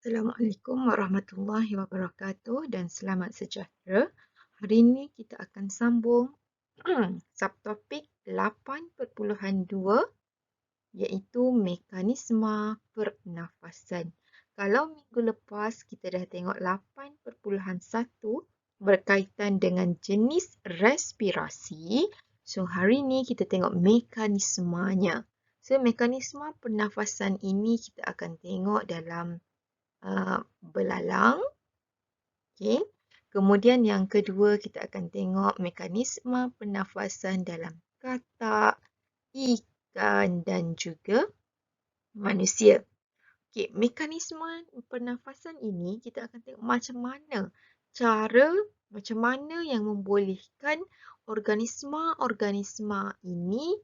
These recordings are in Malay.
Assalamualaikum warahmatullahi wabarakatuh dan selamat sejahtera. Hari ini kita akan sambung subtopik 8.2 iaitu mekanisme pernafasan. Kalau minggu lepas kita dah tengok 8.1 berkaitan dengan jenis respirasi, so hari ini kita tengok mekanismenya. So mekanisme pernafasan ini kita akan tengok dalam belalang. Okay. Kemudian yang kedua kita akan tengok mekanisme pernafasan dalam katak, ikan dan juga manusia. Okay. Mekanisme pernafasan ini kita akan tengok macam mana yang membolehkan organisma-organisma ini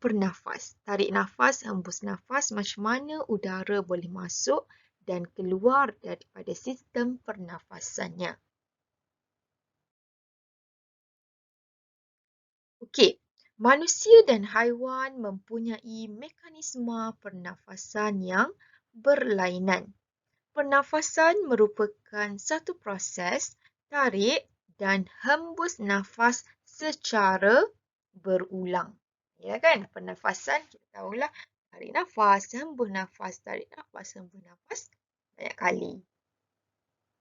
bernafas. Tarik nafas, hembus nafas, macam mana udara boleh masuk dan keluar daripada sistem pernafasannya. Okey, manusia dan haiwan mempunyai mekanisme pernafasan yang berlainan. Pernafasan merupakan satu proses tarik dan hembus nafas secara berulang. Ya kan? Pernafasan kita tahulah tarik nafas, hembus nafas, tarik nafas, hembus nafas banyak kali.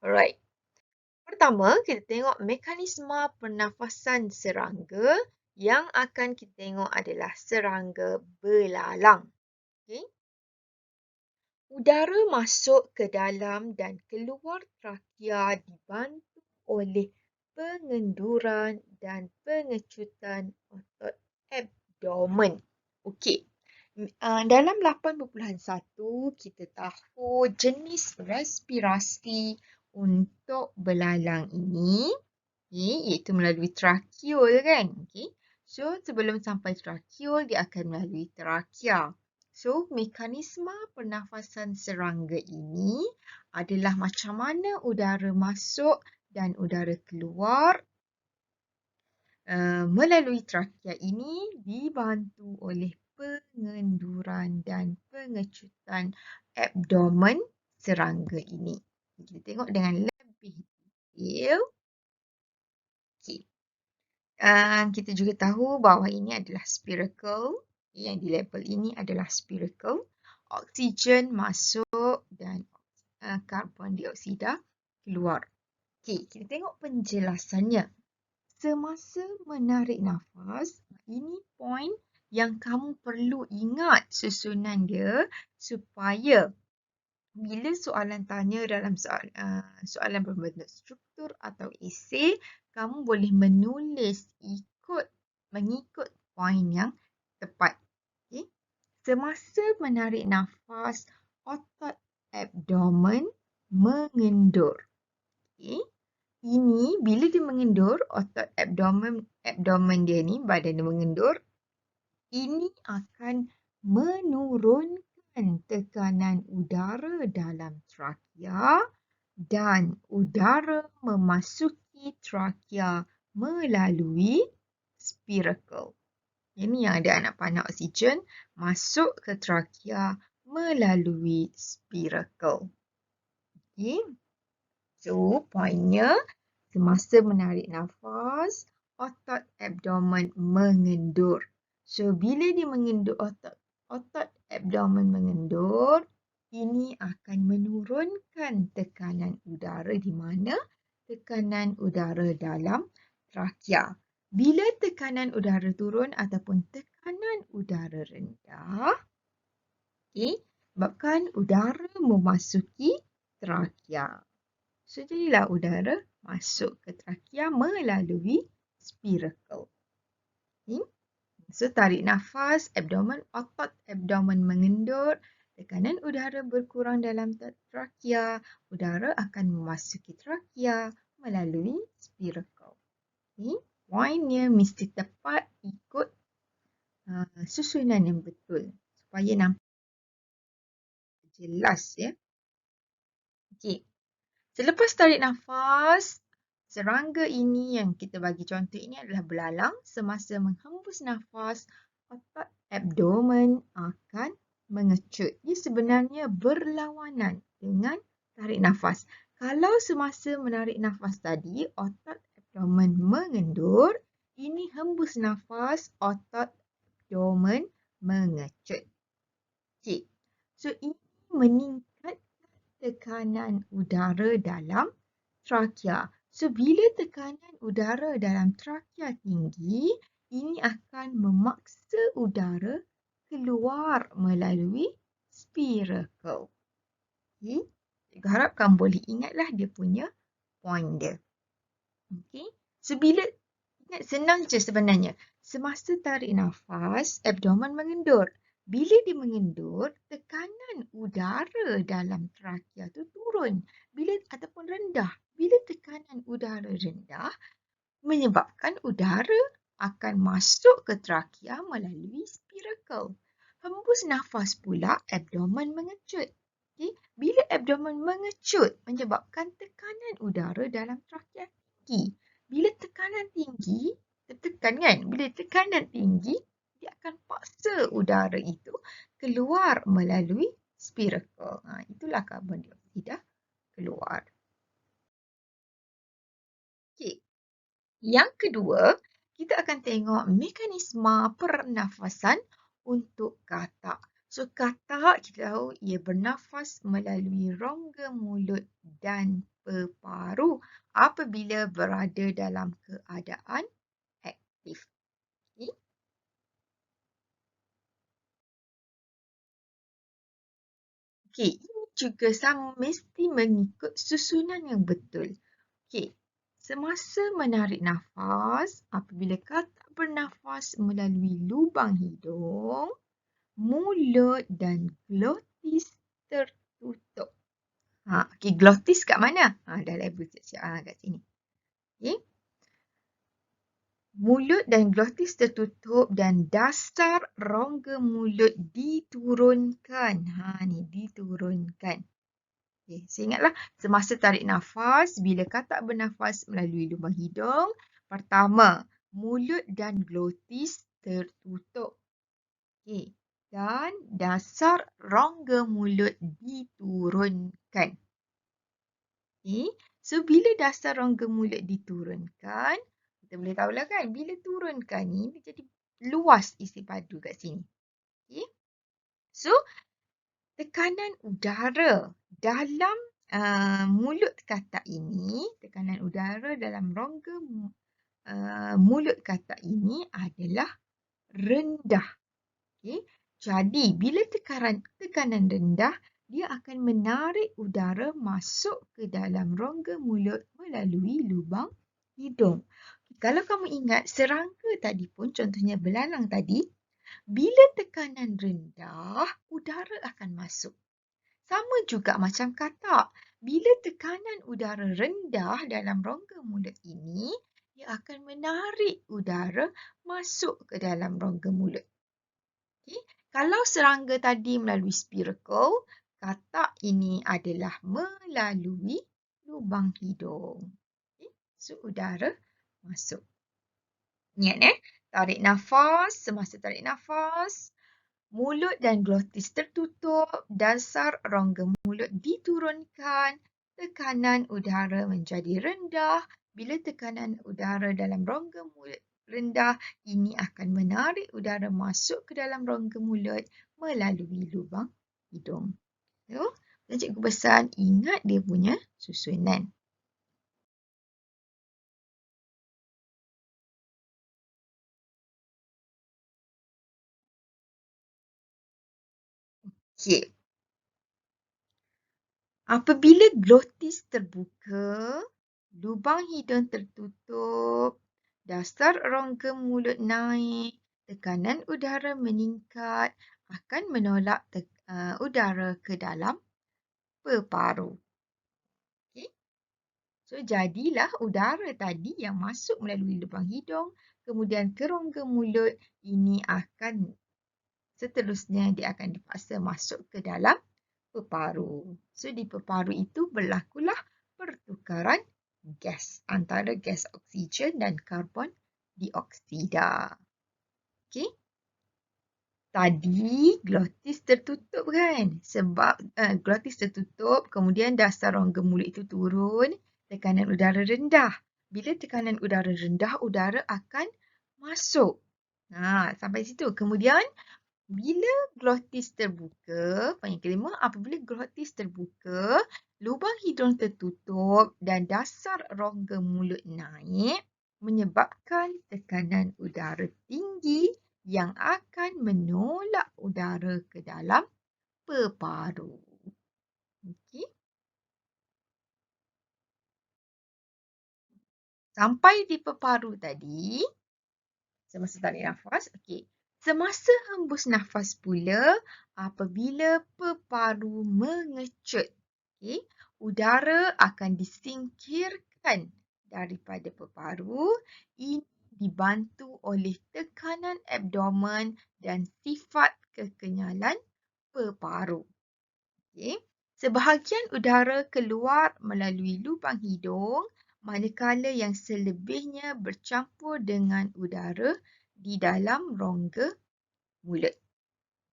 Alright. Pertama, kita tengok mekanisme pernafasan serangga. Yang akan kita tengok adalah serangga belalang. Okay. Udara masuk ke dalam dan keluar trakea dibantu oleh pengenduran dan pengecutan otot abdomen. Okey. Dalam 8.1 kita tahu jenis respirasi untuk belalang ini iaitu melalui trakeol kan. Okey. So sebelum sampai trakeol dia akan melalui trakea. So mekanisme pernafasan serangga ini adalah macam mana udara masuk dan udara keluar melalui trakea ini dibantu oleh pengenduran dan pengecutan abdomen serangga ini. Kita tengok dengan lebih detail. Okay. Kita juga tahu bahawa ini adalah spiracle. Yang di label ini adalah spiracle. Oksigen masuk dan karbon dioksida keluar. Okay, kita tengok penjelasannya. Semasa menarik nafas, ini point yang kamu perlu ingat susunan dia supaya bila soalan tanya dalam soalan berbentuk struktur atau esei, kamu boleh menulis mengikut poin yang tepat. Okay. Semasa menarik nafas, otot abdomen mengendur. Okay. Ini bila dia mengendur, otot abdomen dia ni, badan dia mengendur, ini akan menurunkan tekanan udara dalam trakea dan udara memasuki trakea melalui spiracle. Ini yang ada anak panah oksigen masuk ke trakea melalui spiracle. Okay. So, poinnya semasa menarik nafas, otot abdomen mengendur. So, bila dia mengendur, otot abdomen mengendur, ini akan menurunkan tekanan udara di mana? Tekanan udara dalam trakea. Bila tekanan udara turun ataupun tekanan udara rendah, okay, sebabkan udara memasuki trakea. So, jadilah udara masuk ke trakea melalui spiracle. Okay. So, tarik nafas, otot abdomen mengendur, tekanan udara berkurang dalam trakea, udara akan memasuki trakea melalui spiracle. Okay. Poinnya mesti tepat ikut susunan yang betul supaya nampak jelas ya. Okay. Selepas tarik nafas, serangga ini yang kita bagi contoh ini adalah belalang. Semasa menghembus nafas, otot abdomen akan mengecut. Ia sebenarnya berlawanan dengan tarik nafas. Kalau semasa menarik nafas tadi, otot abdomen mengendur, ini hembus nafas, otot abdomen mengecut. Okay. So, ini meningkatkan tekanan udara dalam trakea. So, bila tekanan udara dalam trakea tinggi, ini akan memaksa udara keluar melalui spiracle. Okay. Cikgu harapkan boleh ingatlah dia punya point dia. Okay. So, bila ingat senang je sebenarnya. Semasa tarik nafas, abdomen mengendur. Bila dia mengendur, tekanan udara dalam trakea tu turun. Ataupun rendah. Bila tekanan udara rendah, menyebabkan udara akan masuk ke trakea melalui spiracle. Hembus nafas pula, abdomen mengecut. Okay? Bila abdomen mengecut, menyebabkan tekanan udara dalam trakea tinggi. Bila tekanan tinggi, tertekan kan? Bila tekanan tinggi, dia akan paksa udara itu keluar melalui spiracle. Itulah karbon dioksida keluar. Okay. Yang kedua, kita akan tengok mekanisme pernafasan untuk katak. So, katak kita tahu ia bernafas melalui rongga mulut dan peparu apabila berada dalam keadaan aktif. Okay. Okay, ini juga sama mesti mengikut susunan yang betul. Okay. Semasa menarik nafas, apabila katak bernafas melalui lubang hidung, mulut dan glotis tertutup. Okay, glotis kat mana? Dah label siap-siap kat sini. Okay. Mulut dan glotis tertutup dan dasar rongga mulut diturunkan. Ni diturunkan. Okay, so ingatlah semasa tarik nafas, bila katak bernafas melalui lubang hidung, pertama, mulut dan glotis tertutup. Okay. Dan dasar rongga mulut diturunkan. Okay. So, bila dasar rongga mulut diturunkan, kita boleh tahulah kan, bila turunkan ni, dia jadi luas isi padu kat sini. Okay. So, tekanan udara dalam mulut katak ini, tekanan udara dalam rongga mulut katak ini adalah rendah. Okay. Jadi, bila tekanan rendah, dia akan menarik udara masuk ke dalam rongga mulut melalui lubang hidung. Kalau kamu ingat, serangga tadi pun, contohnya belalang tadi, bila tekanan rendah, udara akan masuk. Sama juga macam katak. Bila tekanan udara rendah dalam rongga mulut ini, dia akan menarik udara masuk ke dalam rongga mulut. Okay. Kalau serangga tadi melalui spiracle, katak ini adalah melalui lubang hidung. Okay. So, udara masuk. Ingat tarik nafas, semasa tarik nafas, mulut dan glotis tertutup, dasar rongga mulut diturunkan, tekanan udara menjadi rendah. Bila tekanan udara dalam rongga mulut rendah, ini akan menarik udara masuk ke dalam rongga mulut melalui lubang hidung. So, cikgu pesan ingat dia punya susunan. Okay. Apabila glotis terbuka, lubang hidung tertutup, dasar rongga mulut naik, tekanan udara meningkat, akan menolak udara ke dalam peparu. Okay. So, jadilah udara tadi yang masuk melalui lubang hidung, kemudian ke rongga mulut, ini akan seterusnya dia akan dipaksa masuk ke dalam peparu. So, di peparu itu berlakulah pertukaran gas antara gas oksigen dan karbon dioksida. Okay. Tadi glotis tertutup kan? Sebab glotis tertutup, kemudian dasar rongga mulut itu turun, tekanan udara rendah. Bila tekanan udara rendah, udara akan masuk. Sampai situ. Kemudian bila glotis terbuka, poin yang kelima, apabila glotis terbuka, lubang hidung tertutup dan dasar rongga mulut naik menyebabkan tekanan udara tinggi yang akan menolak udara ke dalam peparu. Okey. Sampai di peparu tadi, semasa tarik nafas. Okey. Semasa hembus nafas pula, apabila peparu mengecut, okey, udara akan disingkirkan daripada peparu. Ini dibantu oleh tekanan abdomen dan sifat kekenyalan peparu. Okey. Sebahagian udara keluar melalui lubang hidung, manakala yang selebihnya bercampur dengan udara di dalam rongga mulut.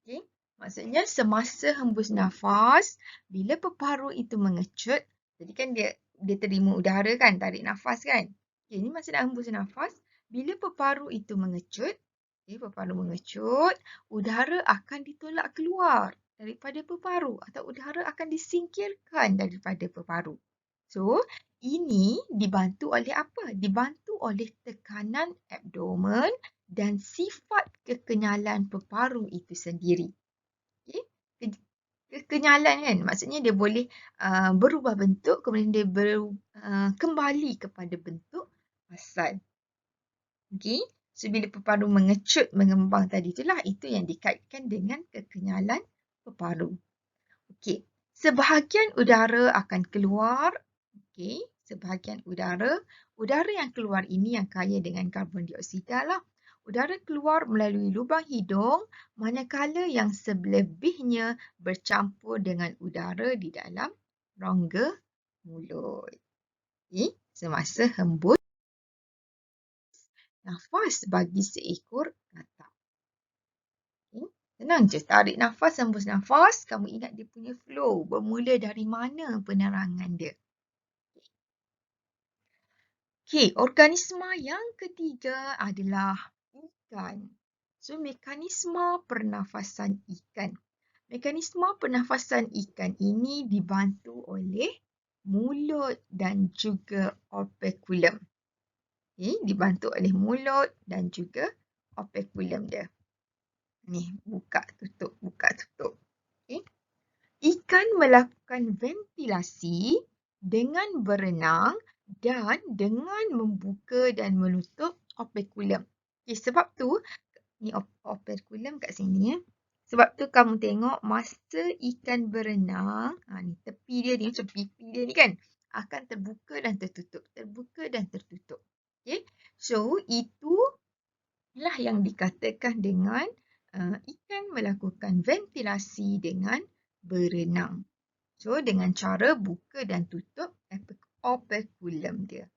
Okey. Maksudnya semasa hembus nafas, bila peparu itu mengecut, jadi kan dia terima udara kan, tarik nafas kan. Okey, ini masa nak hembus nafas, bila peparu itu mengecut, peparu mengecut, udara akan ditolak keluar daripada peparu atau udara akan disingkirkan daripada peparu. So, ini dibantu oleh apa? Dibantu oleh tekanan abdomen dan sifat kekenyalan peparu itu sendiri. Okay? Kekenyalan kan? Maksudnya dia boleh berubah bentuk, kemudian dia kembali kepada bentuk asal. Okay? So, bila peparu mengecut, mengembang tadi itulah, itu yang dikaitkan dengan kekenyalan peparu. Okey. Sebahagian udara akan keluar. Okey. Sebahagian udara. Udara yang keluar ini yang kaya dengan karbon dioksida lah. Udara keluar melalui lubang hidung, manakala yang selebihnya bercampur dengan udara di dalam rongga mulut. Okey. Semasa hembus nafas bagi seekor katak. Okay. Senang je. Tarik nafas, hembus nafas. Kamu ingat dia punya flow. Bermula dari mana penerangan dia. Okey, organisma yang ketiga adalah ikan. So, mekanisme pernafasan ikan. Mekanisme pernafasan ikan ini dibantu oleh mulut dan juga operculum. Okay, dibantu oleh mulut dan juga operculum dia. Ni, buka tutup, buka tutup. Okay. Ikan melakukan ventilasi dengan berenang dan dengan membuka dan menutup operculum. Okay, sebab tu, ni operculum kat sini. Sebab tu kamu tengok masa ikan berenang, ni tepi dia ni, macam pipi dia ni kan, akan terbuka dan tertutup. Terbuka dan tertutup. Okay. So, itulah yang dikatakan dengan ikan melakukan ventilasi dengan berenang. So, dengan cara buka dan tutup operculum dia.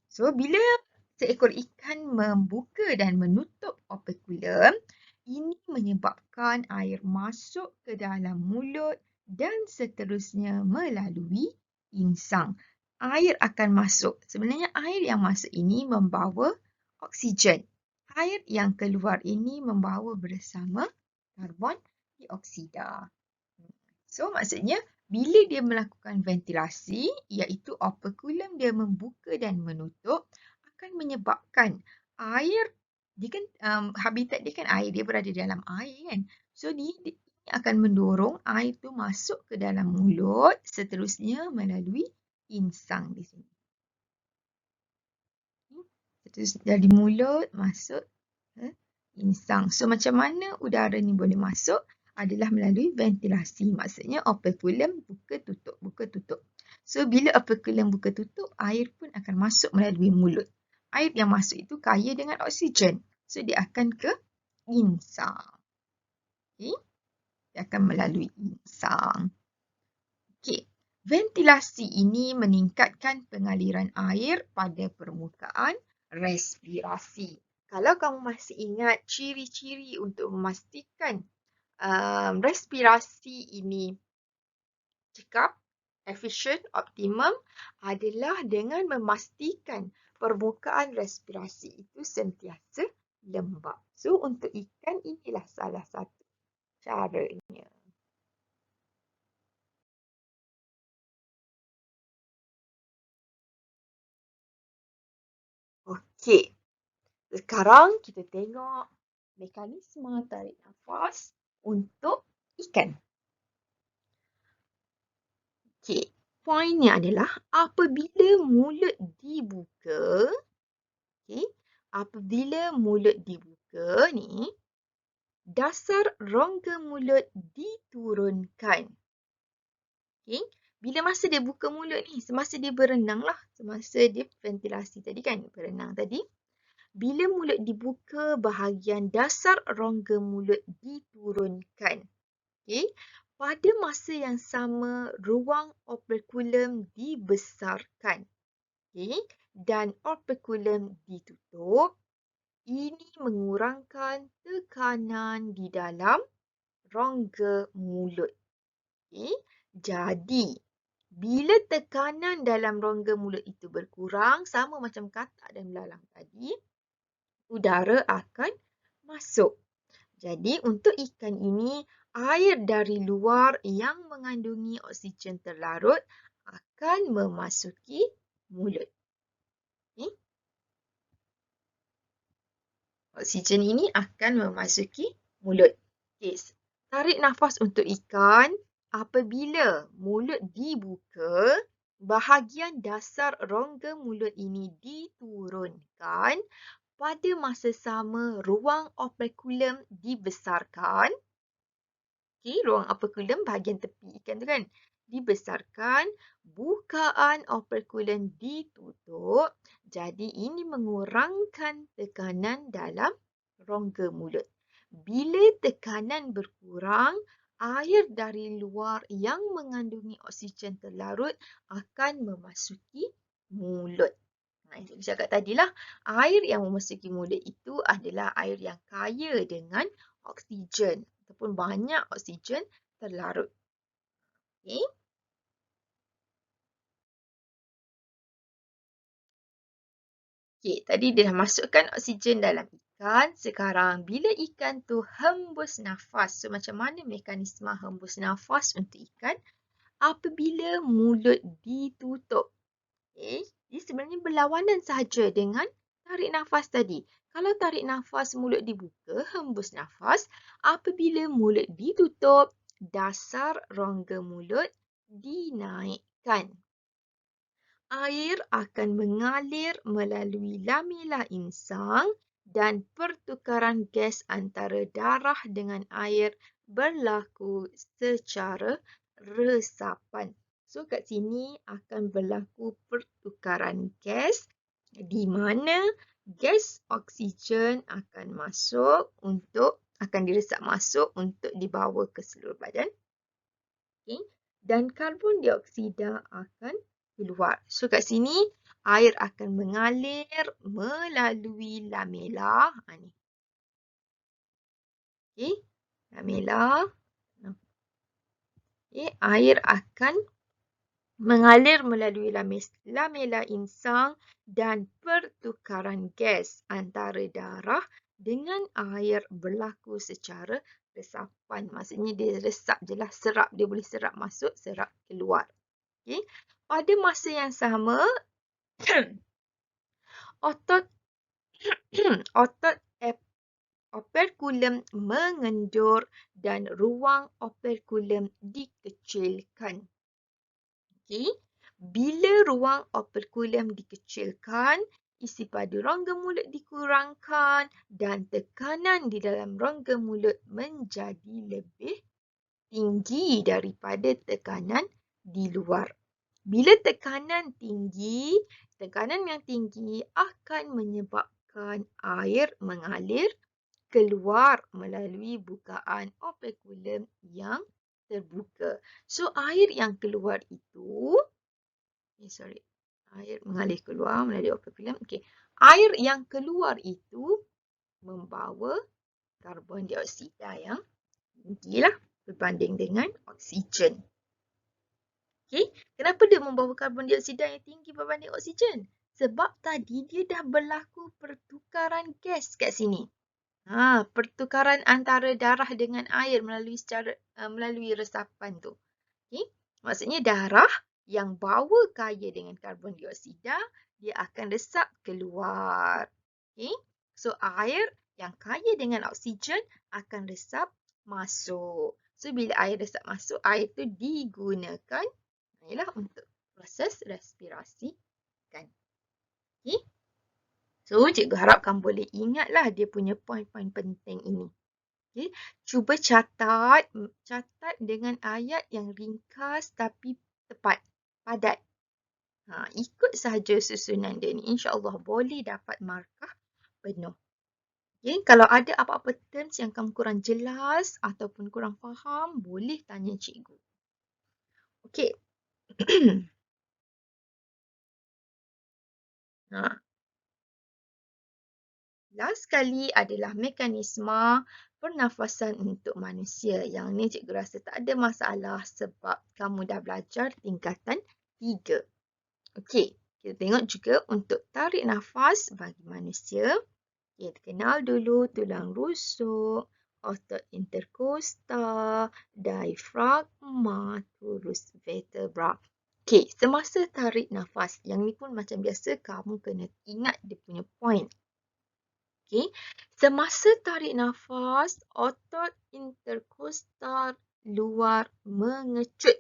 So, bila seekor ikan membuka dan menutup operculum, ini menyebabkan air masuk ke dalam mulut dan seterusnya melalui insang. Air akan masuk. Sebenarnya air yang masuk ini membawa oksigen. Air yang keluar ini membawa bersama karbon dioksida. So, maksudnya bila dia melakukan ventilasi, iaitu operculum dia membuka dan menutup, akan menyebabkan air, dia kan habitat dia kan air, dia berada dalam air kan. So, ini akan mendorong air tu masuk ke dalam mulut, seterusnya melalui insang di sini. Terus dari mulut masuk ke insang. So, macam mana udara ni boleh masuk? Adalah melalui ventilasi. Maksudnya operculum buka tutup, buka tutup. So, bila operculum buka tutup, air pun akan masuk melalui mulut. Air yang masuk itu kaya dengan oksigen. So, dia akan ke insang. Okay. Dia akan melalui insang. Okay. Ventilasi ini meningkatkan pengaliran air pada permukaan respirasi. Kalau kamu masih ingat ciri-ciri untuk memastikan respirasi ini cekap, efisien, optimum adalah dengan memastikan permukaan respirasi itu sentiasa lembap. So, untuk ikan inilah salah satu caranya. Okey, sekarang kita tengok mekanisme tarik nafas untuk ikan. Okey, poinnya adalah apabila mulut dibuka, okey, apabila mulut dibuka ni, dasar rongga mulut diturunkan. Okey, bila masa dia buka mulut ni, semasa dia berenang lah, semasa dia ventilasi tadi kan, berenang tadi. Bila mulut dibuka, bahagian dasar rongga mulut diturunkan. Okey, pada masa yang sama, ruang operculum dibesarkan. Okey, dan operculum ditutup. Ini mengurangkan tekanan di dalam rongga mulut. Okay. Jadi, bila tekanan dalam rongga mulut itu berkurang, sama macam katak dan belalang tadi, udara akan masuk. Jadi, untuk ikan ini, air dari luar yang mengandungi oksigen terlarut akan memasuki mulut. Okay. Oksigen ini akan memasuki mulut. Okay. Tarik nafas untuk ikan. Apabila mulut dibuka, bahagian dasar rongga mulut ini diturunkan. Pada masa sama, ruang operculum dibesarkan. Okay, ruang operculum bahagian tepi ikan tu kan. Dibesarkan, bukaan operculum ditutup. Jadi ini mengurangkan tekanan dalam rongga mulut. Bila tekanan berkurang, air dari luar yang mengandungi oksigen terlarut akan memasuki mulut. Yang saya cakap tadilah, air yang memasuki mulut itu adalah air yang kaya dengan oksigen ataupun banyak oksigen terlarut. Okay. Okay, tadi dia dah masukkan oksigen dalam ikan. Sekarang, bila ikan tu hembus nafas, so macam mana mekanisme hembus nafas untuk ikan? Apabila mulut ditutup. Okay. Dia sebenarnya berlawanan sahaja dengan tarik nafas tadi. Kalau tarik nafas mulut dibuka, hembus nafas. Apabila mulut ditutup, dasar rongga mulut dinaikkan. Air akan mengalir melalui lamela insang dan pertukaran gas antara darah dengan air berlaku secara resapan. So, kat sini akan berlaku pertukaran gas di mana gas oksigen akan diresap masuk untuk dibawa ke seluruh badan. Okay. Dan karbon dioksida akan keluar. So, kat sini air akan mengalir melalui lamela. Ni. Okay. Lamela. Okay. Air akan mengalir melalui lamela insang dan pertukaran gas antara darah dengan air berlaku secara resapan. Maksudnya dia resap je lah, serap. Dia boleh serap masuk, serap keluar. Okay. Pada masa yang sama, otot operculum mengendur dan ruang operculum dikecilkan. Okay. Bila ruang operculum dikecilkan, isi pada rongga mulut dikurangkan dan tekanan di dalam rongga mulut menjadi lebih tinggi daripada tekanan di luar. Bila tekanan yang tinggi akan menyebabkan air mengalir keluar melalui bukaan operculum yang terbuka. So, air yang keluar itu, air mengalir keluar melalui operculum. Okay. Air yang keluar itu membawa karbon dioksida yang tinggilah berbanding dengan oksigen. Okay. Kenapa dia membawa karbon dioksida yang tinggi berbanding oksigen? Sebab tadi dia dah berlaku pertukaran gas kat sini. Pertukaran antara darah dengan air melalui resapan tu. Okay. Maksudnya darah yang bawa kaya dengan karbon dioksida, dia akan resap keluar. Okay. So, air yang kaya dengan oksigen akan resap masuk. So, bila air resap masuk, air tu digunakan untuk proses respirasi kan. Okay. So, cikgu harap kamu boleh ingatlah dia punya poin-poin penting ini. Okay. Cuba catat dengan ayat yang ringkas tapi tepat, padat. Ikut sahaja susunan dia ni. InsyaAllah boleh dapat markah penuh. Okay. Kalau ada apa-apa terms yang kamu kurang jelas ataupun kurang faham, boleh tanya cikgu. Okay. Last sekali adalah mekanisme pernafasan untuk manusia. Yang ni cikgu rasa tak ada masalah sebab kamu dah belajar tingkatan 3. Okey, kita tengok juga untuk tarik nafas bagi manusia. Kita kenal dulu tulang rusuk, otot interkosta, diafragma, terus vertebra. Okey, semasa tarik nafas, yang ni pun macam biasa kamu kena ingat dia punya point. Okay. Semasa tarik nafas, otot interkosta luar mengecut.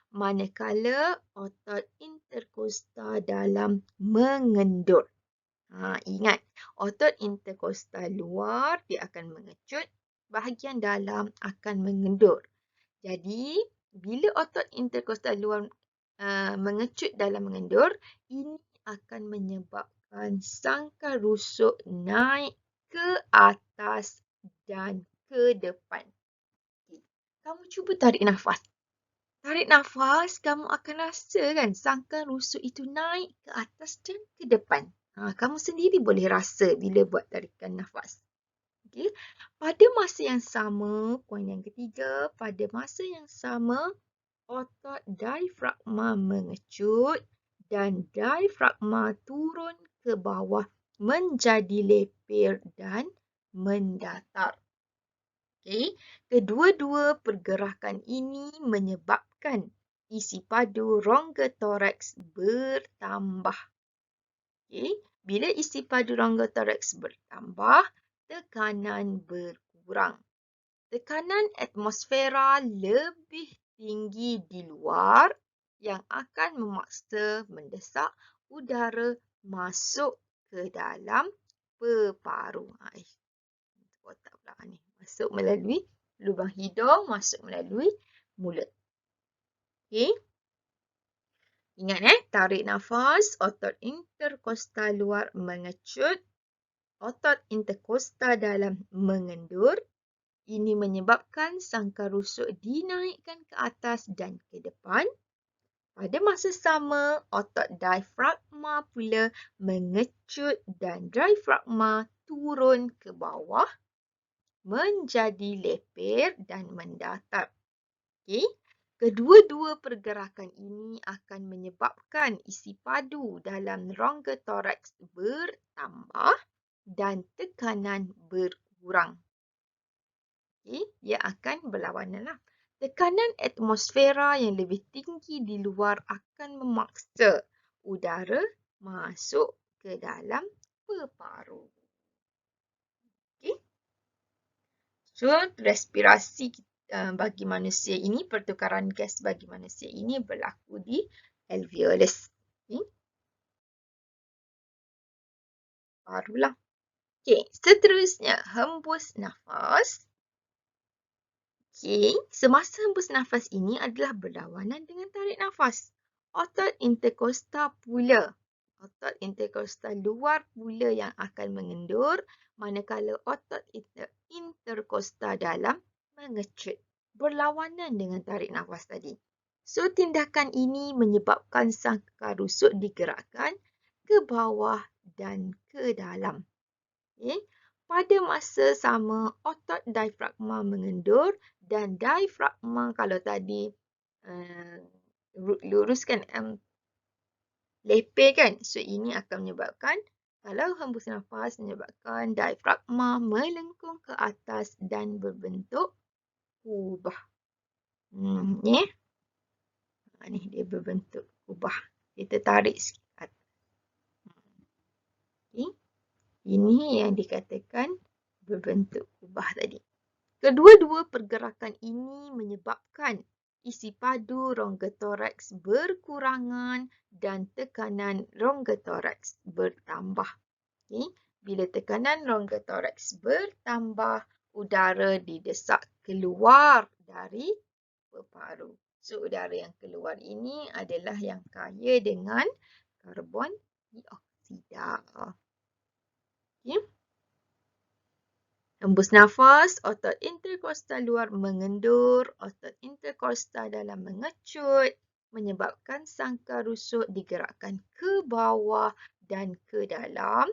Manakala otot interkosta dalam mengendur. Ingat, otot interkosta luar dia akan mengecut, bahagian dalam akan mengendur. Jadi, bila otot interkosta luar mengecut dalam mengendur, ini akan menyebabkan sangkar rusuk naik ke atas dan ke depan. Okay. Kamu cuba tarik nafas. Tarik nafas, kamu akan rasa kan sangkar rusuk itu naik ke atas dan ke depan. Kamu sendiri boleh rasa bila buat tarikan nafas. Okay. Pada masa yang sama, poin yang ketiga, pada masa yang sama, otot diafragma mengecut dan diafragma turun ke bawah menjadi lepir dan mendatar. Okay. Kedua-dua pergerakan ini menyebabkan isi padu rongga toraks bertambah. Okay. Bila isi padu rongga toraks bertambah, tekanan berkurang. Tekanan atmosfera lebih tinggi di luar yang akan memaksa mendesak udara masuk ke dalam peparu. Kotak pula ni. Masuk melalui lubang hidung, masuk melalui mulut. Okay. Ingat tarik nafas, otot interkosta luar mengecut, otot interkosta dalam mengendur. Ini menyebabkan sangkar rusuk dinaikkan ke atas dan ke depan. Pada masa sama, otot diafragma pula mengecut dan diafragma turun ke bawah menjadi lepir dan mendatar. Okay. Kedua-dua pergerakan ini akan menyebabkan isi padu dalam rongga toraks bertambah dan tekanan berkurang. Okay. Ia akan berlawanan. Tekanan atmosfera yang lebih tinggi di luar akan memaksa udara masuk ke dalam peparu. Okay. So, respirasi bagi manusia ini, pertukaran gas bagi manusia ini berlaku di alveolus. Okay. Barulah. Okay. Seterusnya, hembus nafas. Okay. Semasa hembus nafas ini adalah berlawanan dengan tarik nafas. Otot interkosta pula. Otot interkosta luar pula yang akan mengendur, manakala otot interkosta dalam mengecut. Berlawanan dengan tarik nafas tadi. So, tindakan ini menyebabkan sangkar rusuk digerakkan ke bawah dan ke dalam. Okay. Pada masa sama, otot diafragma mengendur dan diafragma kalau tadi luruskan lepeh kan. So, ini akan menyebabkan kalau hembus nafas menyebabkan diafragma melengkung ke atas dan berbentuk kubah. Ni. Ni dia berbentuk kubah. Kita tarik sikit ke atas. Okay. Ini yang dikatakan berbentuk kubah tadi. Kedua-dua pergerakan ini menyebabkan isi padu rongga toraks berkurangan dan tekanan rongga toraks bertambah. Okay. Bila tekanan rongga toraks bertambah, udara didesak keluar dari peparu. So, udara yang keluar ini adalah yang kaya dengan karbon dioksida. Okay. Hembus nafas, otot interkostal luar mengendur, otot interkostal dalam mengecut, menyebabkan sangkar rusuk digerakkan ke bawah dan ke dalam.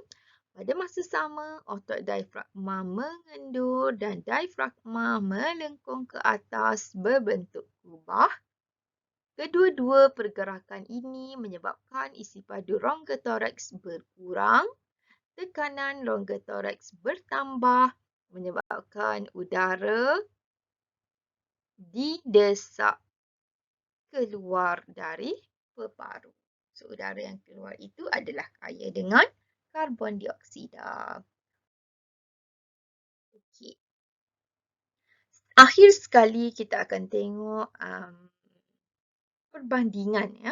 Pada masa sama, otot diafragma mengendur dan diafragma melengkung ke atas berbentuk kubah. Kedua-dua pergerakan ini menyebabkan isi padu rongga toraks berkurang, tekanan rongga toraks bertambah, menyebabkan udara didesak keluar dari peparu. So, udara yang keluar itu adalah kaya dengan karbon dioksida. Okey. Akhir sekali kita akan tengok perbandingan ya.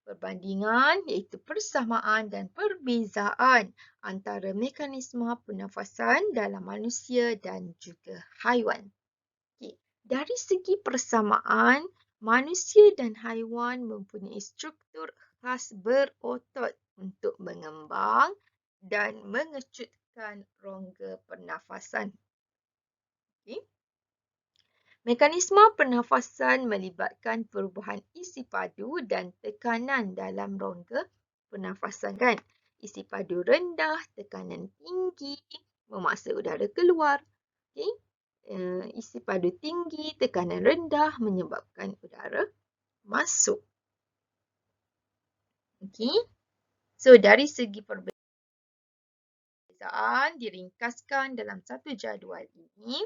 Perbandingan iaitu persamaan dan perbezaan antara mekanisme pernafasan dalam manusia dan juga haiwan. Okay. Dari segi persamaan, manusia dan haiwan mempunyai struktur khas berotot untuk mengembang dan mengecutkan rongga pernafasan. Okay. Mekanisme pernafasan melibatkan perubahan isi padu dan tekanan dalam rongga pernafasan kan. Isi padu rendah, tekanan tinggi, memaksa udara keluar. Okay. Isi padu tinggi, tekanan rendah menyebabkan udara masuk. Okay. So, dari segi perbezaan diringkaskan dalam satu jadual ini.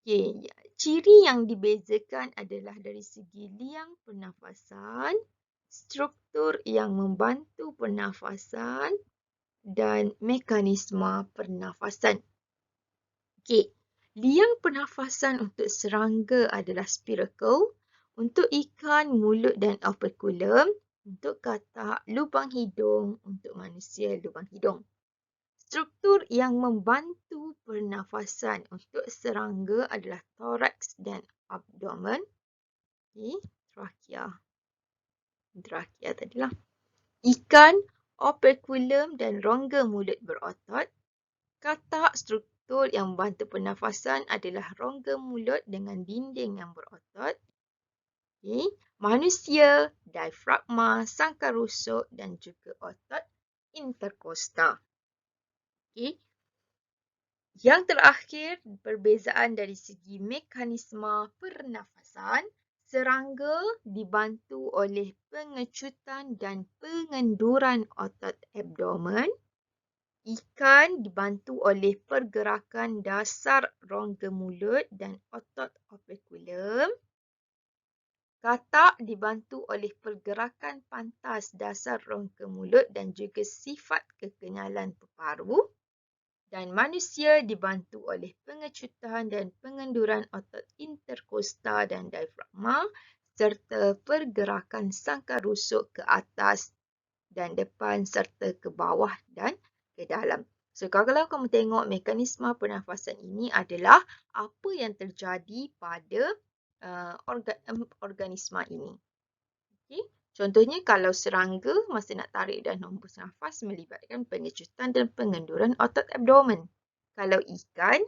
Okay. Ciri yang dibezakan adalah dari segi liang pernafasan, struktur yang membantu pernafasan dan mekanisme pernafasan. Okay. Liang pernafasan untuk serangga adalah spiracle, untuk ikan mulut dan operculum, untuk katak lubang hidung, untuk manusia lubang hidung. Struktur yang membantu pernafasan untuk serangga adalah thorax dan abdomen. Okay. Trachea tadilah. Ikan, operculum dan rongga mulut berotot. Katak, struktur yang membantu pernafasan adalah rongga mulut dengan dinding yang berotot. Okay. Manusia, diafragma, sangkar rusuk dan juga otot interkostal. Okay. Yang terakhir, perbezaan dari segi mekanisme pernafasan. Serangga dibantu oleh pengecutan dan pengenduran otot abdomen. Ikan dibantu oleh pergerakan dasar rongga mulut dan otot operculum. Katak dibantu oleh pergerakan pantas dasar rongga mulut dan juga sifat kekenyalan peparu. Dan manusia dibantu oleh pengecutan dan pengenduran otot interkostal dan diafragma serta pergerakan sangkar rusuk ke atas dan depan serta ke bawah dan ke dalam. So, kalau kamu tengok mekanisme pernafasan ini adalah apa yang terjadi pada organisma ini. Okay. Contohnya kalau serangga masa nak tarik dan hembus nafas melibatkan pengecutan dan pengenduran otot abdomen. Kalau ikan,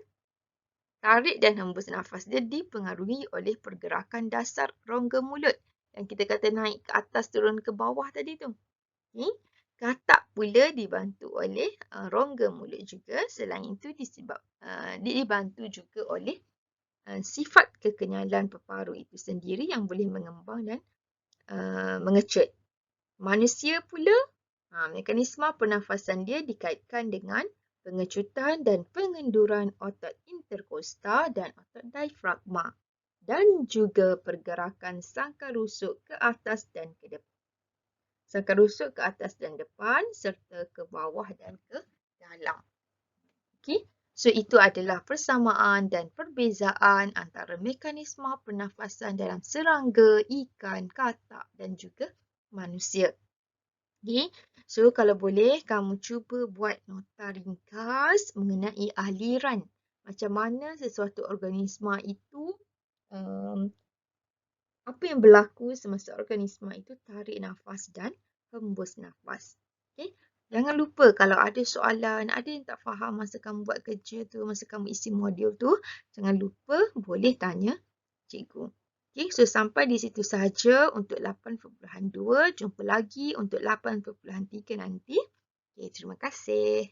tarik dan hembus nafas dia dipengaruhi oleh pergerakan dasar rongga mulut yang kita kata naik ke atas turun ke bawah tadi tu. Okay. Katak pula dibantu oleh rongga mulut juga. Selain itu dibantu juga oleh sifat kekenyalan peparuh itu sendiri yang boleh mengembang dan mengecut. Manusia pula, mekanisme pernafasan dia dikaitkan dengan pengecutan dan pengenduran otot interkosta dan otot diafragma dan juga pergerakan sangkar rusuk ke atas dan ke depan. Sangkar rusuk ke atas dan depan serta ke bawah dan ke dalam. Okey. So, itu adalah persamaan dan perbezaan antara mekanisme pernafasan dalam serangga, ikan, katak dan juga manusia. Okay. So, kalau boleh kamu cuba buat nota ringkas mengenai aliran. Macam mana sesuatu organisma itu, apa yang berlaku semasa organisma itu tarik nafas dan hembus nafas. Okay. Jangan lupa kalau ada soalan, ada yang tak faham masa kamu buat kerja tu, masa kamu isi modul tu, jangan lupa boleh tanya cikgu. Okay, so sampai di situ sahaja untuk 8.2. Jumpa lagi untuk 8.3 nanti. Okay, terima kasih.